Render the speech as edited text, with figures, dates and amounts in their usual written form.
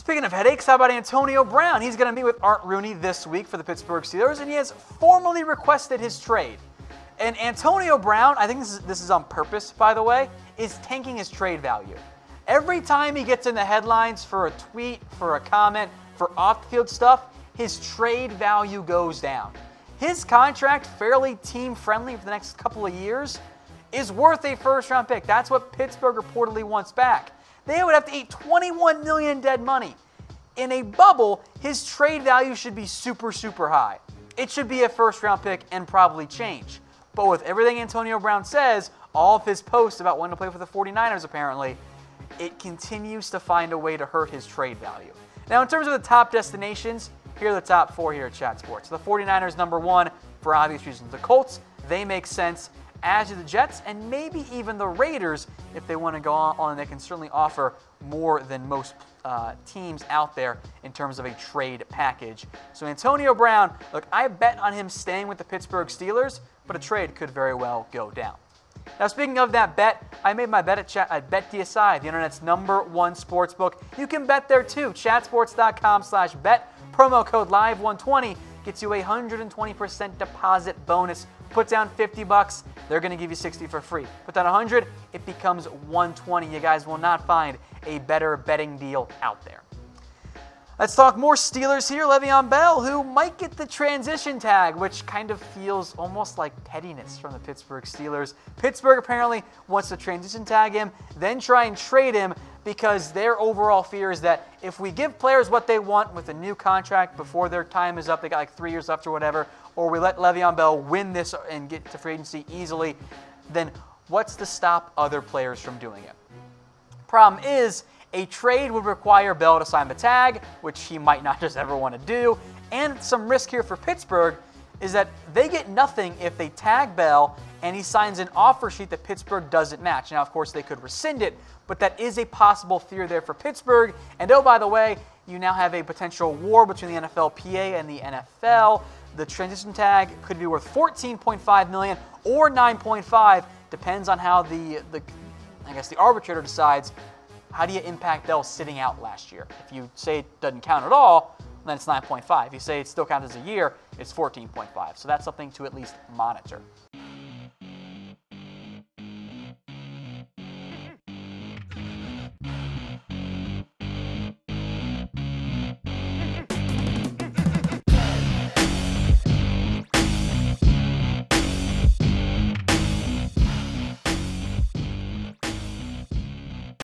Speaking of headaches, how about Antonio Brown? He's going to meet with Art Rooney this week for the Pittsburgh Steelers, and he has formally requested his trade. And Antonio Brown, I think this is on purpose, by the way, is tanking his trade value. Every time he gets in the headlines for a tweet, for a comment, for off-the-field stuff, his trade value goes down. His contract, fairly team-friendly for the next couple of years, is worth a first-round pick. That's what Pittsburgh reportedly wants back. They would have to eat $21 million in dead money. In a bubble, his trade value should be super, super high. It should be a first-round pick and probably change. But with everything Antonio Brown says, all of his posts about wanting to play for the 49ers apparently, it continues to find a way to hurt his trade value. Now, in terms of the top destinations, here are the top four here at Chat Sports. The 49ers, number one, for obvious reasons. The Colts, they make sense, as do the Jets, and maybe even the Raiders if they want to go on. They can certainly offer more than most teams out there in terms of a trade package. So Antonio Brown, look, I bet on him staying with the Pittsburgh Steelers, but a trade could very well go down. Now, speaking of that bet, I made my bet at BetDSI, the internet's #1 sports book. You can bet there too. Chatsports.com/bet. Promo code LIVE120 gets you a 120% deposit bonus. Put down $50, they're going to give you $60 for free. Put down $100, it becomes $120. You guys will not find a better betting deal out there. Let's talk more Steelers here. Le'Veon Bell, who might get the transition tag, which kind of feels almost like pettiness from the Pittsburgh Steelers. Pittsburgh apparently wants to transition tag him, then try and trade him because their overall fear is that if we give players what they want with a new contract before their time is up, they got like 3 years left or whatever, or we let Le'Veon Bell win this and get to free agency easily, then what's to stop other players from doing it? Problem is, a trade would require Bell to sign the tag, which he might not just ever want to do, and some risk here for Pittsburgh is that they get nothing if they tag Bell and he signs an offer sheet that Pittsburgh doesn't match. Now, of course, they could rescind it, but that is a possible fear there for Pittsburgh. And oh, by the way, you now have a potential war between the NFLPA and the NFL. The transition tag could be worth $14.5 million or $9.5, depends on how the arbitrator decides. How do you impact Bell sitting out last year? If you say it doesn't count at all, then it's 9.5. If you say it still counts as a year, it's 14.5. So that's something to at least monitor.